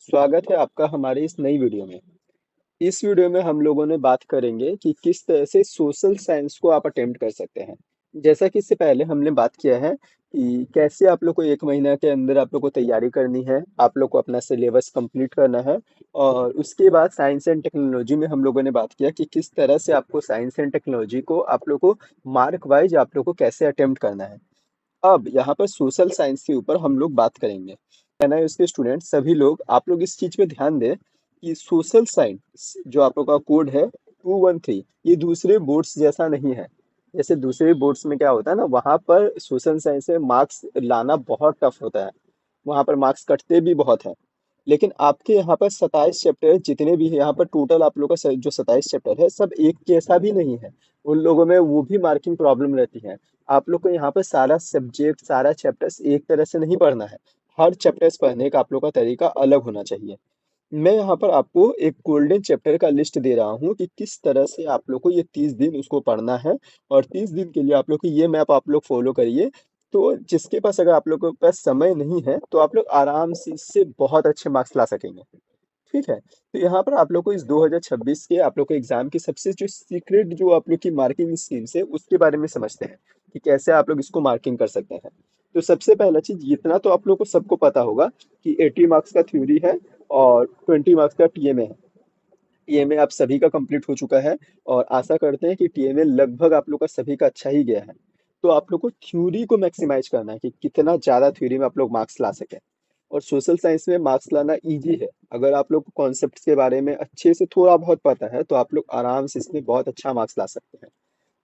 स्वागत है आपका हमारी इस नई वीडियो में। इस वीडियो में हम लोगों ने बात करेंगे कि किस तरह से सोशल साइंस को आप अटेम्प्ट कर सकते हैं। जैसा कि इससे पहले हमने बात किया है कि कैसे आप लोग को 1 महीना के अंदर आप लोग को तैयारी करनी है, आप लोग को अपना सिलेबस कंप्लीट करना है और उसके बाद साइंस एंड टेक्नोलॉजी में हम लोगों ने बात किया कि किस तरह से आपको साइंस एंड टेक्नोलॉजी को आप लोग को मार्क वाइज आप लोग को कैसे अटेम्प्ट करना है। अब यहाँ पर सोशल साइंस के ऊपर हम लोग बात करेंगे। एनआईएस के स्टूडेंट सभी लोग आप लोग इस चीज पे ध्यान दें कि सोशल साइंस जो आप लोग का कोड है 213 ये दूसरे बोर्ड्स जैसा नहीं है। जैसे दूसरे बोर्ड्स में क्या होता है ना, वहाँ पर सोशल साइंस में मार्क्स लाना बहुत टफ होता है, वहाँ पर मार्क्स कटते भी बहुत हैं। लेकिन आपके यहाँ पर 27 चैप्टर जितने भी हैं, यहाँ पर टोटल आप लोग का जो 27 चैप्टर है सब एक जैसा भी नहीं है। उन लोगों में वो भी मार्किंग प्रॉब्लम रहती है। आप लोग को यहाँ पर सारा सब्जेक्ट सारा चैप्टर्स एक तरह से नहीं पढ़ना है। हर चैप्टर्स पढ़ने का आप लोग का तरीका अलग होना चाहिए। मैं यहाँ पर आपको एक गोल्डन चैप्टर का लिस्ट दे रहा हूँ कि किस तरह से आप लोग को ये 30 दिन उसको पढ़ना है और 30 दिन के लिए आप लोग को ये मैप आप लोग फॉलो करिए। तो जिसके पास अगर आप लोग के पास समय नहीं है तो आप लोग आराम से इससे बहुत अच्छे मार्क्स ला सकेंगे। ठीक है, तो यहाँ पर आप लोग को इस 2026 के आप लोग को एग्जाम की सबसे जो सीक्रेट जो आप लोग की मार्किंग स्कीम्स है उसके बारे में समझते हैं कि कैसे आप लोग इसको मार्किंग कर सकते हैं। तो सबसे पहला चीज इतना तो आप लोग को सबको पता होगा कि 80 मार्क्स का थ्योरी है और 20 मार्क्स का टीएमए है। टीएमए आप सभी का कंप्लीट हो चुका है और आशा करते हैं कि टीएमए लगभग आप लोग का सभी का अच्छा ही गया है। तो आप लोग को थ्योरी को मैक्सिमाइज करना है कि कितना ज्यादा थ्योरी में आप लोग मार्क्स ला सकें। और सोशल साइंस में मार्क्स लाना इजी है। अगर आप लोग को कॉन्सेप्ट्स के बारे में अच्छे से थोड़ा बहुत पता है तो आप लोग आराम से इसमें बहुत अच्छा मार्क्स ला सकते हैं।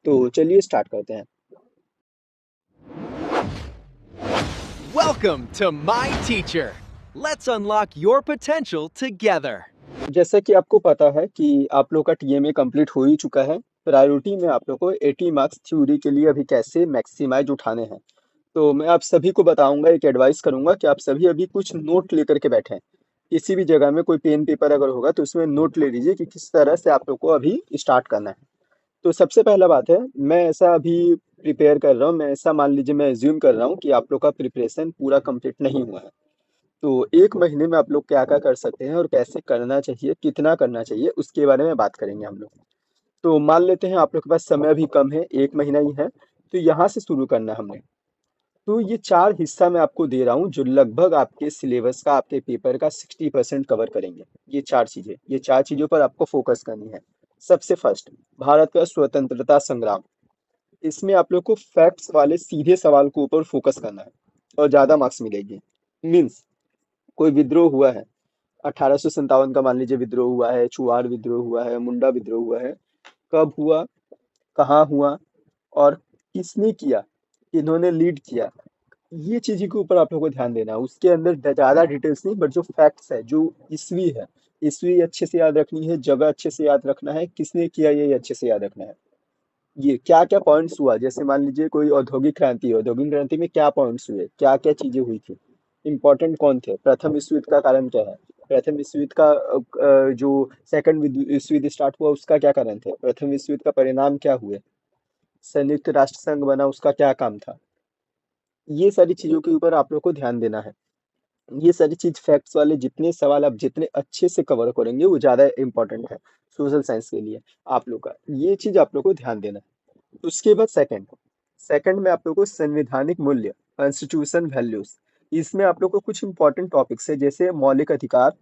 तो चलिए स्टार्ट करते हैं। Welcome to My Teacher. Let's unlock your potential together. जैसा कि आपको पता है कि आप लोग का टीएमए कंप्लीट हो ही चुका है। प्रायोरिटी में आप लोग को 80 मार्क्स थ्योरी के लिए अभी कैसे मैक्सिमाइज उठाने हैं। तो मैं आप सभी को बताऊंगा, एक एडवाइस करूंगा कि आप सभी अभी कुछ नोट लेकर के बैठें। किसी भी जगह में कोई पेन पेपर अगर होगा तो उसमें नोट ले लीजिए कि किस तरह से आप लोग को अभी स्टार्ट करना है। तो सबसे पहला बात है, मैं ऐसा अभी प्रिपेयर कर रहा हूँ, मैं ऐसा मान लीजिए मैं एज्यूम कर रहा हूँ कि आप लोग का प्रिपरेशन पूरा कंप्लीट नहीं हुआ है। तो 1 महीने में आप लोग क्या-क्या कर सकते हैं और कैसे करना चाहिए, कितना करना चाहिए, उसके बारे में बात करेंगे हम लोग। तो मान लेते हैं आप लोग के पास समय अभी कम है, 1 महीना ही है, तो यहाँ से शुरू करना है हमने। तो ये 4 हिस्सा मैं आपको दे रहा हूँ जो लगभग आपके सिलेबस का, आपके पेपर का 60% कवर करेंगे। ये 4 चीज़ों पर आपको फोकस करनी है। सबसे फर्स्ट, भारत का स्वतंत्रता संग्राम। इसमें आप लोग को फैक्ट्स वाले सीधे सवाल के ऊपर फोकस करना है और ज़्यादा मार्क्स मिलेगी। मीन्स कोई विद्रोह हुआ है, 1857 का मान लीजिए विद्रोह हुआ है, चुआड़ विद्रोह हुआ है, मुंडा विद्रोह हुआ है, कब हुआ, कहाँ हुआ और किसने किया, किन्होंने लीड किया, ये चीज़ों के ऊपर आप लोगों को ध्यान देना है। उसके अंदर ज़्यादा डिटेल्स नहीं, बट जो फैक्ट्स है, जो ईस्वी है, ईस्वी अच्छे से याद रखनी है, जगह अच्छे से याद रखना है, किसने किया ये अच्छे से याद रखना है। ये क्या क्या पॉइंट्स हुआ, जैसे मान लीजिए कोई औद्योगिक क्रांति में क्या पॉइंट्स हुए, क्या क्या चीजें हुई थी, इंपॉर्टेंट कौन थे, प्रथम विश्व युद्ध का कारण क्या है, प्रथम विश्व युद्ध का जो सेकंड विश्व युद्ध स्टार्ट हुआ उसका क्या कारण थे, प्रथम विश्व युद्ध का परिणाम क्या हुए, संयुक्त राष्ट्र संघ बना उसका क्या काम था। ये सारी चीजों के ऊपर आप लोग को ध्यान देना है। ये सारी चीज फैक्ट्स वाले जितने सवाल आप जितने अच्छे से कवर करेंगे वो ज्यादा इंपॉर्टेंट है सोशल साइंस के लिए। आप लोग का ये चीज आप लोग को ध्यान देना है। उसके बाद सेकंड, में आप लोग को संवैधानिक मूल्य, कॉन्स्टिट्यूशन वैल्यूज, इसमें आप लोग को कुछ इंपॉर्टेंट टॉपिक्स है जैसे मौलिक अधिकार,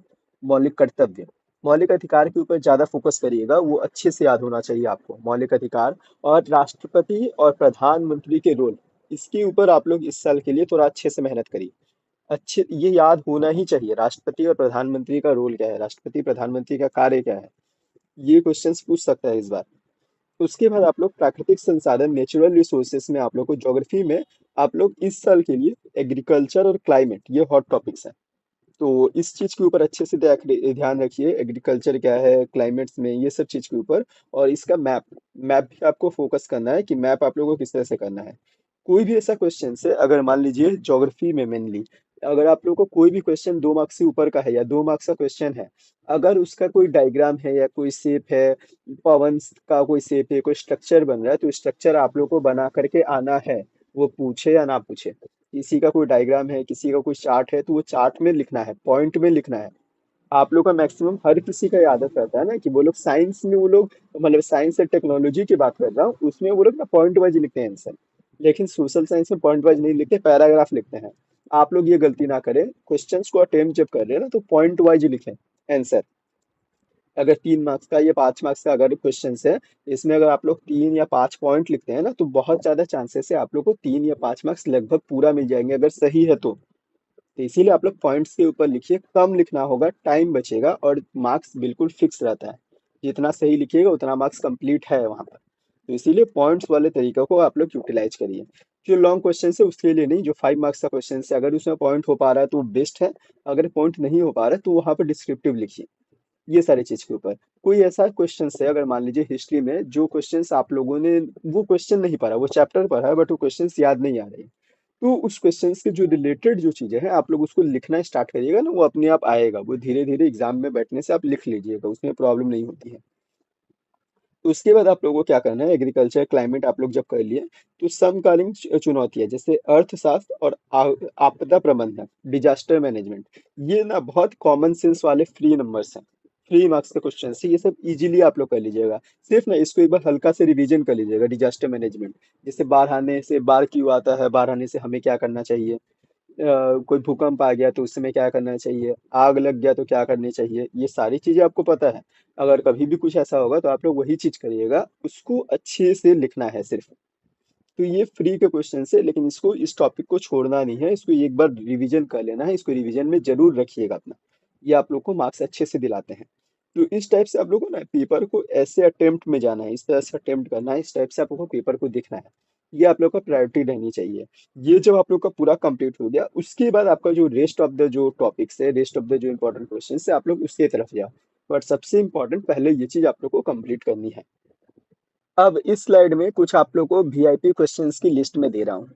मौलिक कर्तव्य। मौलिक अधिकार के ऊपर ज्यादा फोकस करिएगा, वो अच्छे से याद होना चाहिए आपको। मौलिक अधिकार और राष्ट्रपति और प्रधानमंत्री के रोल, इसके ऊपर आप लोग इस साल के लिए थोड़ा अच्छे से मेहनत करिए। अच्छे ये याद होना ही चाहिए, राष्ट्रपति और प्रधानमंत्री का रोल क्या है, राष्ट्रपति प्रधानमंत्री का कार्य क्या है, ये क्वेश्चंस पूछ सकता है इस बार। उसके बाद आप लोग प्राकृतिक संसाधन, नेचुरल रिसोर्सेस में आप लोग को, ज्योग्राफी में आप लोग इस साल के लिए एग्रीकल्चर और क्लाइमेट, ये हॉट टॉपिक्स हैं। तो इस चीज के ऊपर अच्छे से ध्यान रखिए, एग्रीकल्चर क्या है क्लाइमेट्स में, ये सब चीज के ऊपर। और इसका मैप, भी आपको फोकस करना है कि मैप आप लोगों को किस तरह से करना है। कोई भी ऐसा क्वेश्चन है, अगर मान लीजिए ज्योग्राफी में मेनली, अगर आप लोगों को कोई भी क्वेश्चन 2 मार्क्स से ऊपर का है या 2 मार्क्स का क्वेश्चन है, अगर उसका कोई डायग्राम है या कोई शेप है, पवन का कोई शेप है, कोई स्ट्रक्चर बन रहा है, तो स्ट्रक्चर आप लोग को बना करके आना है, वो पूछे या ना पूछे। किसी का कोई डायग्राम है, किसी का कोई चार्ट है, तो वो चार्ट में लिखना है, पॉइंट में लिखना है। आप लोग का मैक्सिमम हर किसी का ये आदत रहता है ना कि वो लोग साइंस में वो लोग मतलब साइंस और टेक्नोलॉजी की बात कर रहा हूँ, उसमें वो लोग ना पॉइंट वाइज लिखते हैं आंसर। लेकिन सोशल साइंस में पॉइंट वाइज नहीं लिखते, पैराग्राफ लिखते हैं। आप लोग ये गलती ना करें, क्वेश्चंस को अटेम्प्ट जब कर रहे हैं ना तो पॉइंट वाइज लिखें आंसर। अगर 3 मार्क्स का या 5 मार्क्स का अगर क्वेश्चन है, इसमें अगर आप लोग 3 या 5 पॉइंट लिखते हैं ना तो बहुत ज्यादा चांसेस है आप लोग को 3 या 5 मार्क्स लगभग पूरा मिल जाएंगे अगर सही है तो इसीलिए आप लोग पॉइंट्स के ऊपर लिखिए, कम लिखना होगा, टाइम बचेगा और मार्क्स बिल्कुल फिक्स रहता है। जितना सही लिखिएगा उतना मार्क्स कंप्लीट है वहां पर। तो इसीलिए पॉइंट्स वाले तरीका को आप लोग यूटिलाइज करिए। जो लॉन्ग क्वेश्चन है उसके लिए नहीं, जो 5 मार्क्स का क्वेश्चन है अगर उसमें पॉइंट हो पा रहा है तो बेस्ट है। अगर पॉइंट नहीं हो पा रहा है तो वहां पर डिस्क्रिप्टिव लिखिए। ये सारी चीज के ऊपर कोई ऐसा क्वेश्चन है, अगर मान लीजिए हिस्ट्री में जो क्वेश्चंस आप लोगों ने वो क्वेश्चन नहीं पढ़ा, वो चैप्टर पढ़ा है बट वो क्वेश्चंस याद नहीं आ रहे, तो उस क्वेश्चंस के जो रिलेटेड जो चीजें हैं आप लोग उसको लिखना स्टार्ट करिएगा ना, वो अपने आप आएगा, वो धीरे धीरे एग्जाम में बैठने से आप लिख लीजिएगा, उसमें प्रॉब्लम नहीं होती है। तो उसके बाद आप लोगों को क्या करना है, एग्रीकल्चर क्लाइमेट आप लोग जब कर लिए तो समकालीन चुनौतियां जैसे अर्थशास्त्र और आपदा प्रबंधन, डिजास्टर मैनेजमेंट, ये ना बहुत कॉमन सेंस वाले फ्री नंबर्स हैं। 3 मार्क्स के क्वेश्चन है, ये सब इजीली आप लोग कर लीजिएगा। सिर्फ ना इसको एक बार हल्का से रिवीजन कर लीजिएगा। डिजास्टर मैनेजमेंट जैसे बाढ़ आने से, बाढ़ क्यों आता है, बाढ़ आने से हमें क्या करना चाहिए, कोई भूकंप आ गया तो उस समय क्या करना चाहिए, आग लग गया तो क्या करनी चाहिए, ये सारी चीजें आपको पता है। अगर कभी भी कुछ ऐसा होगा तो आप लोग वही चीज करिएगा, उसको अच्छे से लिखना है सिर्फ। तो ये फ्री के क्वेश्चन है, लेकिन इसको इस टॉपिक को छोड़ना नहीं है, इसको एक बार रिवीजन कर लेना है, इसको रिवीजन में जरूर रखिएगा अपना। ये आप लोग को मार्क्स अच्छे से दिलाते हैं। तो इस टाइप से आप लोग को ना पेपर को ऐसे अटेम्प्ट में जाना है, इस तरह से अटेम्प्ट करना है, इस टाइप से आप लोग को पेपर को देखना है। ये आप लोग का प्रायोरिटी रहनी चाहिए। ये जब आप लोग का पूरा कंप्लीट हो गया उसके बाद आपका जो रेस्ट ऑफ द जो टॉपिक्स है, रेस्ट ऑफ द जो इंपॉर्टेंट क्वेश्चन है, आप लोग उसके तरफ जाओ। बट सबसे इंपॉर्टेंट पहले ये चीज आप लोग को कंप्लीट करनी है। अब इस स्लाइड में कुछ आप लोग को वीआईपी क्वेश्चंस की लिस्ट में दे रहा हूँ।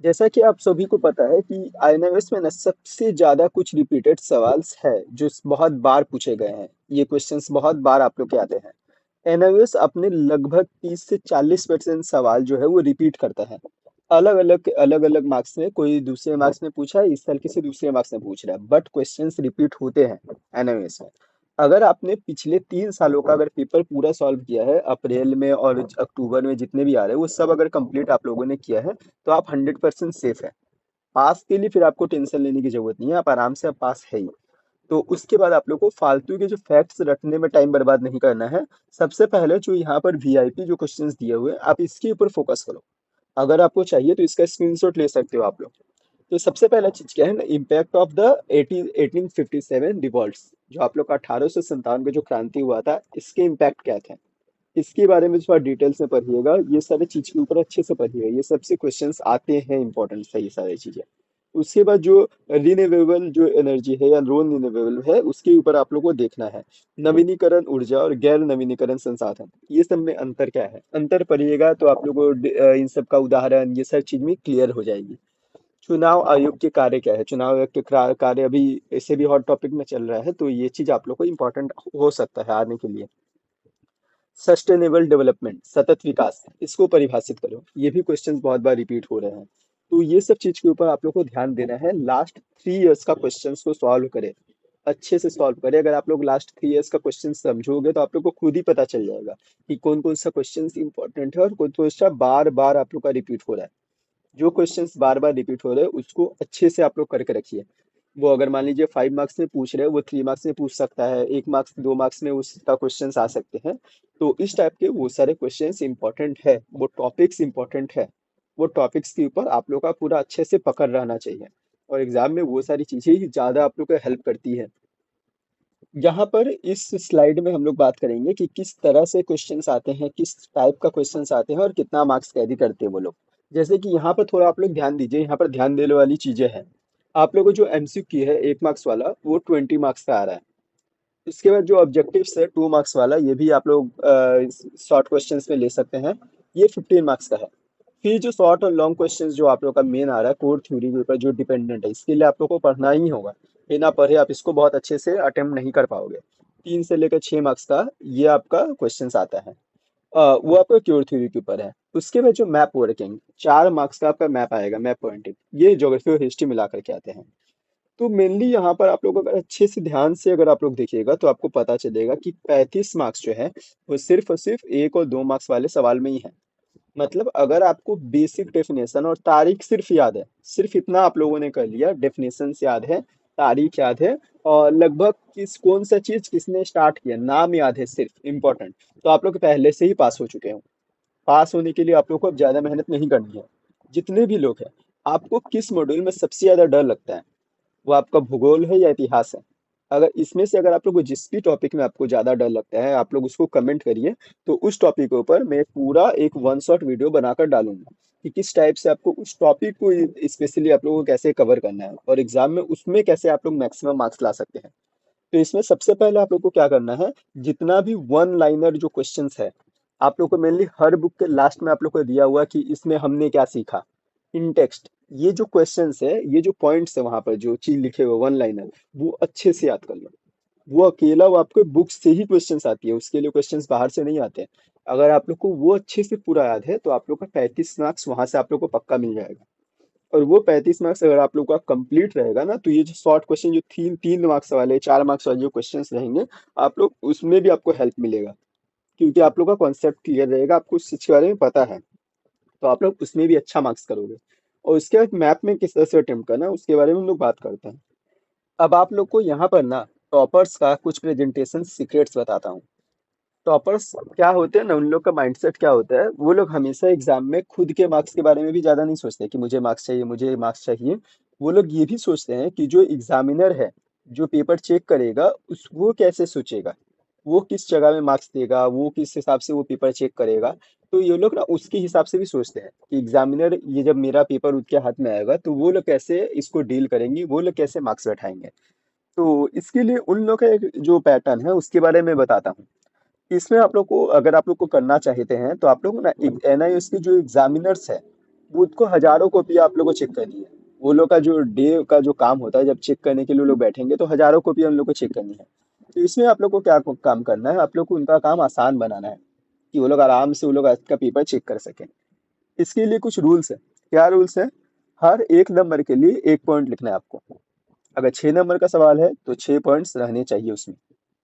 जैसा कि आप सभी को पता है कि आईएनएस में ना सबसे ज्यादा कुछ रिपीटेड सवाल है जो बहुत बार पूछे गए हैं। ये क्वेश्चंस बहुत बार आप लोग के आते हैं। एनआईएस अपने लगभग 30 से 40% सवाल जो है वो रिपीट करता है। अलग अलग मार्क्स में, कोई दूसरे मार्क्स में पूछा है, इस साल किसी दूसरे मार्क्स में पूछ रहा है, बट क्वेश्चंस रिपीट होते हैं एनआईएस में। अगर आपने पिछले 3 सालों का अगर पेपर पूरा सॉल्व किया है, अप्रैल में और अक्टूबर में जितने भी आ रहे हैं वो सब अगर कंप्लीट आप लोगों ने किया है, तो आप 100% सेफ है। पास के लिए फिर आपको टेंशन लेने की जरूरत नहीं है, आप आराम से आप पास है ही। तो उसके बाद आप लोग को फालतू के जो फैक्ट्स रटने में टाइम बर्बाद नहीं करना है। सबसे पहले जो यहाँ पर वीआईपी जो क्वेश्चंस दिए हुए हैं आप इसके ऊपर फोकस करो। अगर आपको चाहिए तो इसका स्क्रीनशॉट ले सकते हो आप लोग। तो सबसे पहला चीज क्या है ना, इम्पैक्ट ऑफ द 1857 रिवॉल्ट्स, जो आप लोग का 1857 का जो क्रांति हुआ था, इसके इम्पैक्ट क्या थे, इसके बारे में थोड़ा डिटेल्स में पढ़िएगा। ये सारे चीज के ऊपर अच्छे से पढ़िएगा, ये सबसे क्वेश्चंस आते हैं, इंपॉर्टेंट है ये सारी चीजें। उसके बाद जो रिन्यूएबल जो एनर्जी है या नॉन रिन्यूएबल है उसके ऊपर आप लोग को देखना है। नवीनीकरण ऊर्जा और गैर नवीनीकरण संसाधन, ये सब में अंतर क्या है, अंतर पढ़िएगा तो आप लोग को इन सब का उदाहरण ये सब चीज में क्लियर हो जाएगी। चुनाव आयोग के कार्य क्या है, चुनाव आयोग के कार्य अभी ऐसे भी हॉट टॉपिक में चल रहा है, तो ये चीज आप लोग को इम्पोर्टेंट हो सकता है आने के लिए। सस्टेनेबल डेवलपमेंट, सतत विकास, इसको परिभाषित करो, ये भी क्वेश्चंस बहुत बार रिपीट हो रहे हैं। तो ये सब चीज के ऊपर आप लोग को ध्यान देना है। लास्ट 3 इयर्स का क्वेश्चंस को सॉल्व करें, अच्छे से सॉल्व करें। अगर आप लोग लास्ट 3 इयर्स का क्वेश्चन समझोगे तो आप लोग को खुद ही पता चल जाएगा कि कौन कौन सा क्वेश्चन इंपॉर्टेंट है और कौन कौन सा बार बार आप लोग का रिपीट हो रहा है। जो क्वेश्चंस बार बार रिपीट हो रहे हैं उसको अच्छे से आप लोग करके रखिए। वो अगर मान लीजिए 5 मार्क्स में पूछ रहे हैं, वो 3 मार्क्स में पूछ सकता है, 1 मार्क्स 2 मार्क्स में उसका क्वेश्चंस आ सकते हैं। तो इस टाइप के वो सारे क्वेश्चंस इंपॉर्टेंट है, वो टॉपिक्स इंपॉर्टेंट है। वो टॉपिक्स के ऊपर आप लोग का पूरा अच्छे से पकड़ रहना चाहिए, और एग्जाम में वो सारी चीजें ही ज्यादा आप लोग को हेल्प करती है। यहाँ पर इस स्लाइड में हम लोग बात करेंगे कि किस तरह से क्वेश्चंस आते हैं, किस टाइप का क्वेश्चंस आते हैं और कितना मार्क्स कैरी करते हैं वो लोग। जैसे कि यहाँ पर थोड़ा आप लोग ध्यान दीजिए, यहाँ पर ध्यान देने वाली चीजें हैं। आप लोगों को जो एमसीक्यू है 1 मार्क्स वाला वो 20 मार्क्स का आ रहा है। इसके बाद जो ऑब्जेक्टिव्स है 2 मार्क्स वाला, ये भी आप लोग शॉर्ट क्वेश्चंस में ले सकते हैं, ये 15 मार्क्स का है। फिर जो शॉर्ट और लॉन्ग क्वेश्चंस जो आप लोग का मेन आ रहा है कोर थ्योरी के ऊपर जो डिपेंडेंट है, इसके लिए आप लोग को पढ़ना ही होगा। बिना पढ़े आप इसको बहुत अच्छे से अटेम्प्ट नहीं कर पाओगे। 3 से लेकर 6 मार्क्स का ये आपका क्वेश्चंस आता है। वो आपका क्योर थ्योरी के ऊपर है। उसके बाद जो मैप वर्किंग, 4 मार्क्स का आपका मैप आएगा, मैप पॉइंटिंग, ये ज्योग्राफी और हिस्ट्री मिला करके आते हैं। तो मेनली यहाँ पर आप लोग अगर अच्छे से ध्यान से अगर आप लोग देखिएगा तो आपको पता चलेगा कि 35 मार्क्स जो है वो सिर्फ और सिर्फ 1 और 2 मार्क्स वाले सवाल में ही है। मतलब अगर आपको बेसिक डेफिनेशन और तारीख सिर्फ याद है, सिर्फ इतना आप लोगों ने कर लिया, डेफिनेशन याद है, तारीख याद है, और लगभग किस कौन सा चीज किसने स्टार्ट किया नाम याद है सिर्फ इम्पोर्टेंट, तो आप लोग पहले से ही पास हो चुके हो। पास होने के लिए आप लोग को अब ज्यादा मेहनत नहीं करनी है। जितने भी लोग हैं, आपको किस मॉड्यूल में सबसे ज्यादा डर लगता है, वो आपका भूगोल है या इतिहास है? अगर इसमें से अगर आप लोग को जिस भी टॉपिक में आपको ज्यादा डर लगता है, आप लोग उसको कमेंट करिए। तो उस टॉपिक के ऊपर मैं पूरा एक वन शॉट वीडियो बनाकर डालूंगा कि किस टाइप से आपको उस टॉपिक को स्पेशली आप लोगों को कैसे कवर करना है और एग्जाम में उसमें कैसे आप लोग मैक्सिमम मार्क्स ला सकते हैं। तो इसमें सबसे पहले आप लोग को क्या करना है, जितना भी वन लाइनर जो क्वेश्चंस है, आप लोग को मेनली हर बुक के लास्ट में आप लोग को दिया हुआ कि इसमें हमने क्या सीखा इन टेक्स्ट, ये जो क्वेश्चंस है, ये जो पॉइंट्स है, वहां पर जो चीज लिखे हुए वन लाइनर, वो अच्छे से याद कर लो। वो अकेला वो आपको बुक से ही क्वेश्चंस आती है, उसके लिए क्वेश्चंस बाहर से नहीं आते हैं। अगर आप लोग को वो अच्छे से पूरा याद है तो आप लोग का 35 मार्क्स वहां से आप लोग को पक्का मिल जाएगा। और वो 35 मार्क्स अगर आप लोग का कंप्लीट रहेगा ना, तो ये जो शॉर्ट क्वेश्चन जो 3 3 मार्क्स वाले 4 मार्क्स वाले जो क्वेश्चंस रहेंगे, आप लोग उसमें भी आपको हेल्प मिलेगा, क्योंकि आप लोग का कॉन्सेप्ट क्लियर रहेगा, आपको उस चीज के बारे में पता है। तो आप लोग उसमें भी अच्छा मार्क्स करोगे। और उसके बाद मैथ में किस तरह से अटेम्प्ट करना है उसके बारे में हम लोग बात करते हैं। अब आप लोग को यहाँ पर ना टॉपर्स का कुछ प्रेजेंटेशन सीक्रेट्स बताता हूँ। टॉपर्स क्या होते हैं ना, उन लोग का माइंडसेट क्या होता है, वो लोग हमेशा एग्जाम में खुद के मार्क्स के बारे में भी ज्यादा नहीं सोचते कि मुझे मार्क्स चाहिए, मुझे मार्क्स चाहिए। वो लोग ये भी सोचते हैं कि जो एग्जामिनर है, जो पेपर चेक करेगा, उस वो कैसे सोचेगा, वो किस जगह में मार्क्स देगा, वो किस हिसाब से वो पेपर चेक करेगा। तो ये लोग ना उसके हिसाब से भी सोचते हैं कि एग्जामिनर ये जब मेरा पेपर उनके हाथ में आएगा तो वो लोग कैसे इसको डील करेंगे, वो लोग कैसे मार्क्स बैठाएंगे। तो इसके लिए उन लोग का एक जो पैटर्न है उसके बारे में बताता हूँ। इसमें आप लोग को अगर आप लोग को करना चाहते हैं तो आप लोग ना एनआईएस के जो एग्जामिनर्स है, वो उसको हजारों कॉपी आप लोग को चेक करनी है। वो लोग का जो डे का जो काम होता है, जब चेक करने के लिए वो लोग बैठेंगे तो हजारों कॉपी हम लोग को चेक करनी है। तो इसमें आप लोग को क्या काम करना है, आप लोग को उनका काम आसान बनाना है कि वो लोग आराम से वो लोग का पेपर चेक कर सकें। इसके लिए कुछ रूल्स है। क्या रूल्स है? हर एक नंबर के लिए एक पॉइंट लिखना है आपको। अगर 6 नंबर का सवाल है तो 6 पॉइंट्स रहने चाहिए उसमें।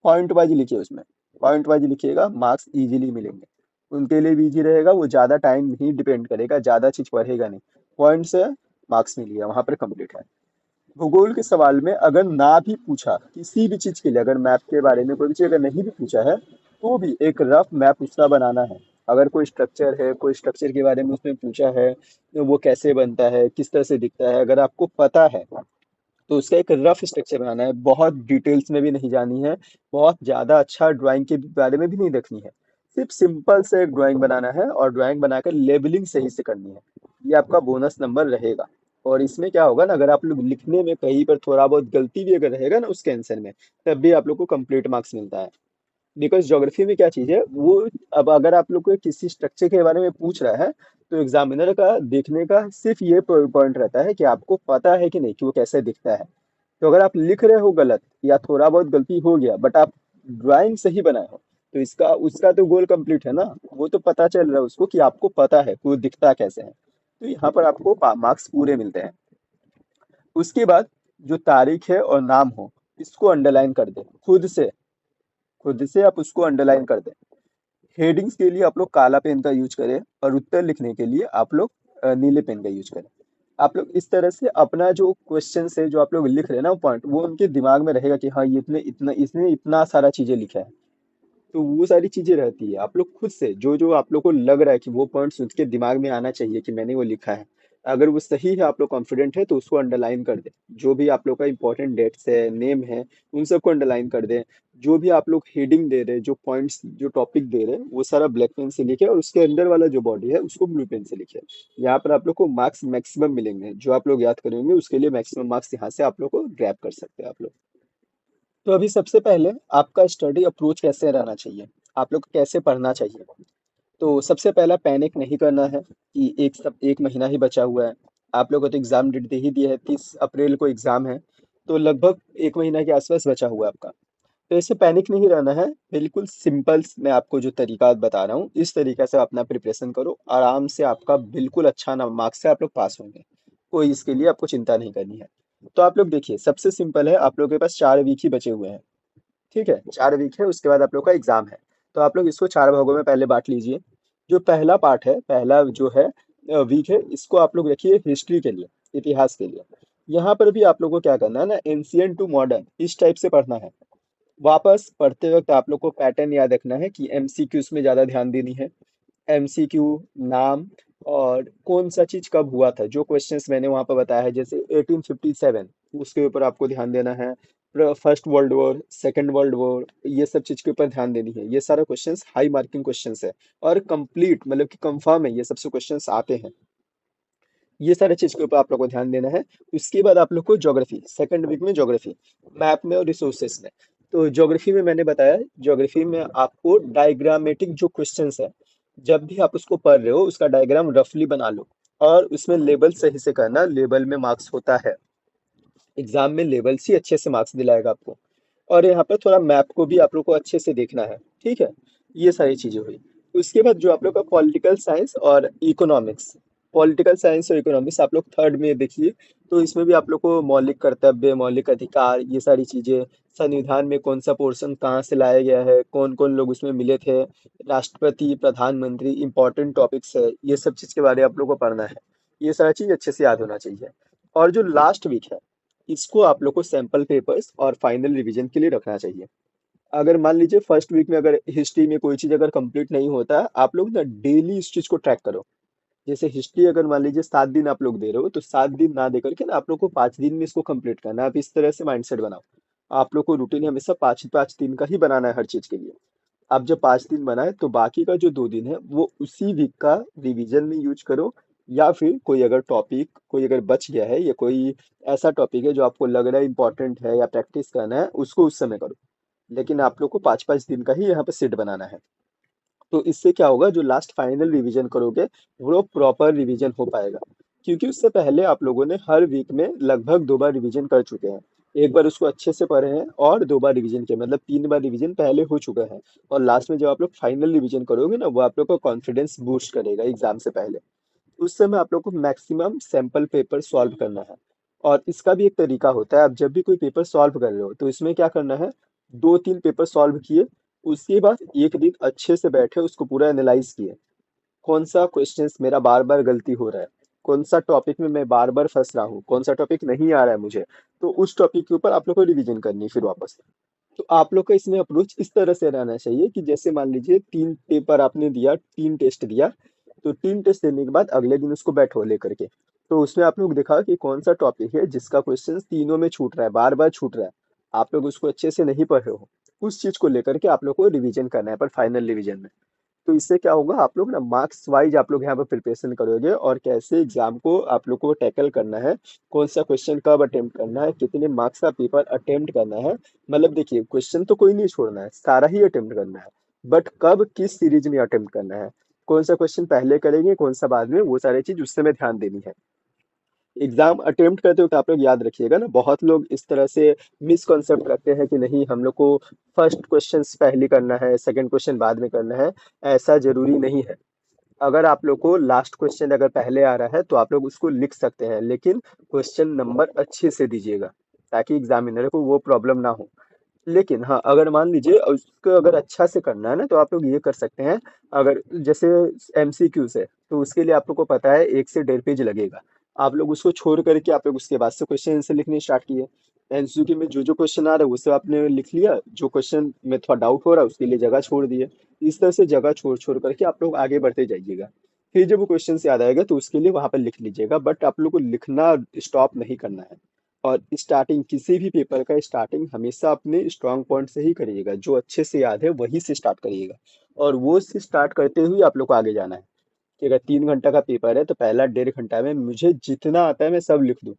पॉइंट वाइज लिखिए उसमें, पॉइंट वाइज लिखिएगा, मार्क्स इजीली मिलेंगे। उनके लिए भी इजी रहेगा, वो ज़्यादा टाइम नहीं डिपेंड करेगा, ज़्यादा चीज़ पढ़ेगा नहीं। पॉइंट से मार्क्स मिल गया, वहाँ पर कंप्लीट है। भूगोल के सवाल में अगर ना भी पूछा किसी भी चीज़ के लिए, अगर मैप के बारे में कोई भी चीज़ अगर नहीं भी पूछा है, तो भी एक रफ मैप उसका बनाना है। अगर कोई स्ट्रक्चर है, कोई स्ट्रक्चर के बारे में उसमें पूछा है, तो वो कैसे बनता है, किस तरह से दिखता है, अगर आपको पता है तो उसका एक रफ स्ट्रक्चर बनाना है। बहुत डिटेल्स में भी नहीं जानी है, बहुत ज़्यादा अच्छा ड्राइंग के बारे में भी नहीं देखनी है। सिर्फ सिंपल से एक ड्राइंग बनाना है और ड्राइंग बनाकर लेबलिंग सही से करनी है। ये आपका बोनस नंबर रहेगा। और इसमें क्या होगा ना, अगर आप लोग लिखने में कहीं पर थोड़ा बहुत गलती भी अगर रहेगा ना उसके आंसर में, तब भी आप लोग को कंप्लीट मार्क्स मिलता है। बिकॉज ज्योग्राफी में क्या चीज़ है वो, अब अगर आप लोग को किसी स्ट्रक्चर के बारे में पूछ रहा है, तो एग्जामिनर का देखने का सिर्फ ये पॉइंट रहता है कि आपको पता है कि नहीं कि वो कैसे दिखता है। तो अगर आप लिख रहे हो गलत या थोड़ा बहुत गलती हो गया, बट आप ड्राइंग सही बनाए हो, तो इसका उसका तो गोल कंप्लीट है ना। वो तो पता चल रहा है उसको कि आपको पता है कि वो दिखता कैसे है। तो यहाँ पर आपको मार्क्स पूरे मिलते हैं। उसके बाद जो तारीख है और नाम हो, इसको अंडरलाइन कर दें खुद से। खुद से आप उसको अंडरलाइन कर दें। हेडिंग्स के लिए आप लोग काला पेन का यूज करें और उत्तर लिखने के लिए आप लोग नीले पेन का यूज करें। आप लोग इस तरह से अपना जो क्वेश्चन है जो आप लोग लिख रहे हैं ना, वो पॉइंट वो उनके दिमाग में रहेगा कि हाँ ये इतने इतना इसने इतना सारा चीजें लिखा है। तो वो सारी चीजें रहती है, आप लोग खुद से जो जो आप लोग को लग रहा है कि वो पॉइंट्स उसके दिमाग में आना चाहिए कि मैंने वो लिखा है, अगर वो सही है, आप लोग कॉन्फिडेंट है, तो उसको अंडरलाइन कर दें। जो भी आप लोग का इंपॉर्टेंट डेट्स है, नेम है, उन सबको अंडरलाइन कर दें। जो भी आप लोग हेडिंग दे रहे हैं, जो पॉइंट्स जो टॉपिक दे रहे हैं, वो सारा ब्लैक पेन से लिखे और उसके अंदर वाला जो बॉडी है उसको ब्लू पेन से लिखे। यहाँ पर आप लोग को मार्क्स मैक्सिमम मिलेंगे, जो आप लोग याद करेंगे उसके लिए मैक्सिमम मार्क्स यहाँ से आप लोग को ग्रैब कर सकते हैं आप लोग। तो अभी सबसे पहले आपका स्टडी अप्रोच कैसे रहना चाहिए, आप लोग को कैसे पढ़ना चाहिए। तो सबसे पहला, पैनिक नहीं करना है कि एक महीना ही बचा हुआ है। आप लोगों को तो एग्जाम डेट दे ही दिया है, 30 अप्रैल को एग्जाम है। तो लगभग एक महीना के आसपास बचा हुआ है आपका। तो ऐसे पैनिक नहीं रहना है, बिल्कुल सिंपल मैं आपको जो तरीका बता रहा हूँ इस तरीका से अपना प्रिपरेशन करो, आराम से आपका बिल्कुल अच्छा ना मार्क्स से आप लोग पास होंगे। कोई इसके लिए आपको चिंता नहीं करनी है। तो आप लोग देखिए, सबसे सिंपल है, आप लोग के पास 4 वीक ही बचे हुए हैं। ठीक है, 4 वीक है, उसके बाद आप लोग का एग्जाम है। तो आप लोग इसको 4 भागों में पहले बांट लीजिए। जो पहला पार्ट है, पहला जो है वीक है, इसको आप लोग रखिए हिस्ट्री के लिए, इतिहास के लिए। यहाँ पर भी आप लोग को क्या करना है ना, एंशियंट टू मॉडर्न इस टाइप से पढ़ना है। वापस पढ़ते वक्त आप लोग को पैटर्न याद रखना है कि एमसीक्यूज में ज्यादा ध्यान देनी है। एमसीक्यू, नाम, और कौन सा चीज कब हुआ था, जो क्वेश्चंस मैंने वहां पर बताया है, जैसे 1857, उसके ऊपर आपको ध्यान देना है। First world war, second world war, ये सब चीज के ऊपर ध्यान देनी है। ये सारे क्वेश्चंस हाई मार्किंग क्वेश्चंस है, और कंप्लीट मतलब कि कंफर्म है, ये सबसे क्वेश्चंस आते हैं। ये सारे चीज के ऊपर आप लोग को ध्यान देना है। उसके बाद आप लोग को ज्योग्राफी, सेकंड वीक में ज्योग्राफी, मैप में और रिसोर्सेस में। तो ज्योग्राफी में मैंने बताया, ज्योग्राफी में आपको डायग्रामेटिक जो क्वेश्चंस है, जब भी आप उसको पढ़ रहे हो उसका डायग्राम रफली बना लो, और उसमें लेबल सही से करना, लेबल में मार्क्स होता है। एग्जाम में लेवल से अच्छे से मार्क्स दिलाएगा आपको। और यहाँ पर थोड़ा मैप को भी आप लोग को अच्छे से देखना है। ठीक है, ये सारी चीजें हुई। उसके बाद जो आप लोग का पॉलिटिकल साइंस और इकोनॉमिक्स, पॉलिटिकल साइंस और इकोनॉमिक्स आप लोग थर्ड में देखिए। तो इसमें भी आप लोग को मौलिक कर्तव्य, मौलिक अधिकार, ये सारी चीजें, संविधान में कौन सा पोर्शन कहाँ से लाया गया है, कौन कौन लोग उसमें मिले थे, राष्ट्रपति, प्रधानमंत्री, इंपॉर्टेंट टॉपिक्स है, ये सब चीज के बारे में आप लोग को पढ़ना है। ये सारा चीज अच्छे से याद होना चाहिए। और जो लास्ट वीक है, इसको आप लोग को सैंपल पेपर्स और फाइनल रिवीजन के लिए रखना चाहिए। अगर मान लीजिए फर्स्ट वीक में अगर हिस्ट्री में कोई चीज अगर कंप्लीट नहीं होता है, आप लोग ना डेली इस चीज को ट्रैक करो। जैसे हिस्ट्री अगर मान लीजिए 7 दिन आप लोग दे रहे हो, तो 7 दिन ना दे करके ना आप लोग को 5 दिन में इसको कंप्लीट करना है। आप इस तरह से माइंडसेट बनाओ। आप लोग को रूटीन हमेशा 5 5 दिन का ही बनाना है हर चीज के लिए। आप जब 5 दिन बनाए, तो बाकी का जो 2 दिन है वो उसी वीक का रिवीजन में यूज करो। या फिर कोई अगर टॉपिक कोई अगर बच गया है, या कोई ऐसा टॉपिक है जो आपको लग रहा है इंपॉर्टेंट है या प्रैक्टिस करना है, उसको उस समय करो। लेकिन आप लोग को 5 5 दिन का ही यहाँ पे सेट बनाना है। तो इससे क्या होगा, जो लास्ट फाइनल रिवीजन करोगे वो प्रॉपर रिवीजन हो पाएगा। क्योंकि उससे पहले आप लोगों ने हर वीक में लगभग 2 बार रिवीजन कर चुके हैं। एक बार उसको अच्छे से पढ़े हैं, और 2 बार रिवीजन किया, मतलब 3 बार रिवीजन पहले हो चुका है। और लास्ट में जब आप लोग फाइनल रिवीजन करोगे ना, वो आप लोग को कॉन्फिडेंस बूस्ट करेगा एग्जाम से पहले। उस समय आप लोग को मैक्सिमम सैंपल पेपर सॉल्व करना है। और इसका भी एक तरीका होता है, आप जब भी कोई पेपर सॉल्व कर रहे हो, तो इसमें क्या करना है, 2 3 पेपर सॉल्व किए, उसके बाद एक दिन अच्छे से बैठे उसको पूरा एनालाइज किए। कौन सा क्वेश्चंस मेरा बार बार गलती हो रहा है, कौन सा टॉपिक में मैं बार बार फंस रहा हूँ, कौन सा टॉपिक नहीं आ रहा है मुझे, तो उस टॉपिक के ऊपर आप लोग को रिवीजन करनी है फिर वापस। तो आप लोग का इसमें अप्रोच इस तरह से रहना चाहिए कि जैसे मान लीजिए 3 पेपर आपने दिया, 3 टेस्ट दिया, तो 3 टेस्ट देने के बाद अगले दिन उसको बैठो लेकर के। तो उसमें आप लोग दिखा कि कौन सा टॉपिक है जिसका क्वेश्चन तीनों में छूट रहा है, बार बार छूट रहा है, आप लोग उसको अच्छे से नहीं पढ़ रहे हो, उस चीज को लेकर के आप लोग को रिवीजन करना है पर फाइनल रिवीजन में। तो इससे क्या होगा, आप लोग ना मार्क्स वाइज आप लोग यहाँ पर प्रिपरेशन करोगे, और कैसे एग्जाम को आप लोग को टैकल करना है, कौन सा क्वेश्चन कब अटेम्प्ट करना है, कितने मार्क्स का पेपर अटेम्प्ट करना है। मतलब देखिए, क्वेश्चन तो कोई नहीं छोड़ना है, सारा ही अटेम्प्ट करना है। बट कब किस सीरीज में अटेम्प्ट करना है, कौन सा क्वेश्चन पहले करेंगे कौन सा बाद में, वो सारी चीज उस समय ध्यान देनी है। एग्जाम अटेम्प्ट करते हो तो आप लोग याद रखिएगा ना, बहुत लोग इस तरह से मिसकॉन्सेप्ट रखते हैं कि नहीं हम लोग को फर्स्ट क्वेश्चन पहले करना है, सेकंड क्वेश्चन बाद में करना है। ऐसा जरूरी नहीं है। अगर आप लोग को लास्ट क्वेश्चन अगर पहले आ रहा है, तो आप लोग उसको लिख सकते हैं, लेकिन क्वेश्चन नंबर अच्छे से दीजिएगा, ताकि एग्जामिनर को वो प्रॉब्लम ना हो। लेकिन हाँ, अगर मान लीजिए उसको अगर अच्छा से करना है ना, तो आप लोग ये कर सकते हैं। अगर जैसे एमसीक्यू से, तो उसके लिए आप लोग को पता है 1 से 1.5 पेज लगेगा। आप लोग उसको छोड़ करके आप लोग उसके बाद से क्वेश्चन आंसर लिखने स्टार्ट किए। एमसीक्यू में जो जो क्वेश्चन आ रहा है वो सब आपने लिख लिया, जो क्वेश्चन में थोड़ा डाउट हो रहा है उसके लिए जगह छोड़ दिए। इस तरह से जगह छोड़ छोड़ करके आप लोग आगे बढ़ते जाइएगा। फिर जब वो क्वेश्चन याद आएगा तो उसके लिए वहां पर लिख लीजिएगा, बट आप लोग को लिखना स्टॉप नहीं करना है। और स्टार्टिंग किसी भी पेपर का स्टार्टिंग हमेशा अपने स्ट्रांग पॉइंट से ही करिएगा, जो अच्छे से याद है वही से स्टार्ट करिएगा। और वो से स्टार्ट करते हुए आप लोग को आगे जाना है। कि अगर 3 घंटा का पेपर है, तो पहला 1.5 घंटा में मुझे जितना आता है मैं सब लिख दूं।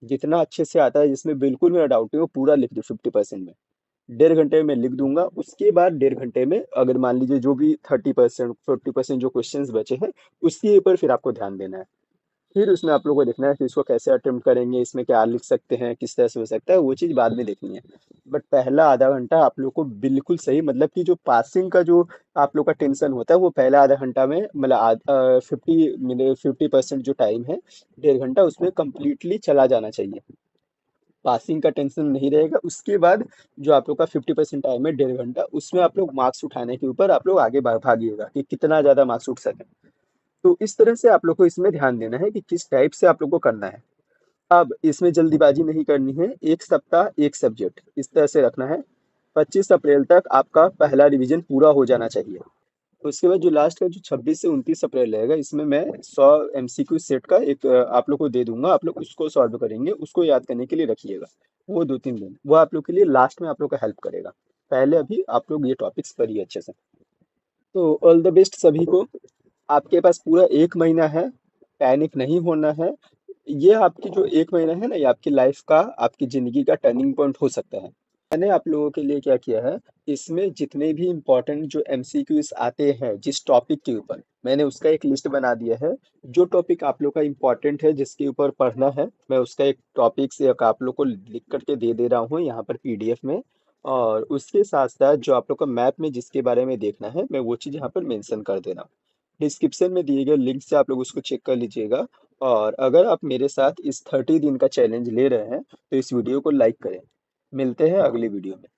जितना अच्छे से आता है, जिसमें बिल्कुल मेरा डाउट नहीं, वो पूरा लिख दूं 50% में। 1.5 घंटे में मैं लिख दूंगा। उसके बाद 1.5 घंटे में अगर मान लीजिए जो भी 30% 40% जो क्वेश्चंस बचे हैं, उसके ऊपर फिर आपको ध्यान देना है। फिर उसमें आप लोगों को देखना है कि इसको कैसे अटेम्प्ट करेंगे, इसमें क्या लिख सकते हैं, किस तरह से हो सकता है, वो चीज़ बाद में देखनी है। बट पहला आधा घंटा आप लोग को बिल्कुल सही, मतलब कि जो पासिंग का जो आप लोग का टेंशन होता है वो पहला आधा घंटा में, मतलब 50% जो टाइम है, 1.5 घंटा, उसमें कंप्लीटली चला जाना चाहिए। पासिंग का टेंशन नहीं रहेगा। उसके बाद जो आप लोग का 50% टाइम है, 1.5 घंटा, उसमें आप लोग मार्क्स उठाने के ऊपर आप लोग आगे भागिएगा कि कितना ज़्यादा मार्क्स उठ सके। तो इस तरह से आप लोग को इसमें ध्यान देना है कि किस टाइप से आप लोग को करना है। अब इसमें जल्दीबाजी नहीं करनी है, एक सप्ताह एक सब्जेक्ट, इस तरह से रखना है। 25 अप्रैल तक आपका पहला रिवीजन पूरा हो जाना चाहिए। उसके बाद जो लास्ट का जो 26 से 29 अप्रैल रहेगा, इसमें मैं 100 MCQ सेट का एक आप लोग को दे दूंगा, आप लोग उसको सॉल्व करेंगे, उसको याद करने के लिए रखिएगा। वो 2-3 दिन वो आप लोग के लिए लास्ट में आप लोग का हेल्प करेगा। पहले अभी आप लोग ये टॉपिक्स पढ़िए अच्छे से। तो ऑल द बेस्ट सभी को। आपके पास पूरा 1 महीना है, पैनिक नहीं होना है। ये आपकी जो 1 महीना है ना, ये आपकी लाइफ का, आपकी जिंदगी का टर्निंग पॉइंट हो सकता है। मैंने आप लोगों के लिए क्या किया है, इसमें जितने भी इम्पोर्टेंट जो एमसीक्यूज आते हैं जिस टॉपिक के ऊपर, मैंने उसका एक लिस्ट बना दिया है। जो टॉपिक आप लोग का इम्पोर्टेंट है, जिसके ऊपर पढ़ना है, मैं उसका एक टॉपिक से एक आप लोग को लिख करके दे दे रहा हूँ यहाँ पर पीडीएफ में। और उसके साथ साथ जो आप लोग का मैप में जिसके बारे में देखना है, मैं वो चीज़ यहाँ पर मेंशन कर दे रहा हूँ। डिस्क्रिप्शन में दिए गए लिंक से आप लोग उसको चेक कर लीजिएगा। और अगर आप मेरे साथ इस 30 दिन का चैलेंज ले रहे हैं तो इस वीडियो को लाइक करें। मिलते हैं अगली वीडियो में।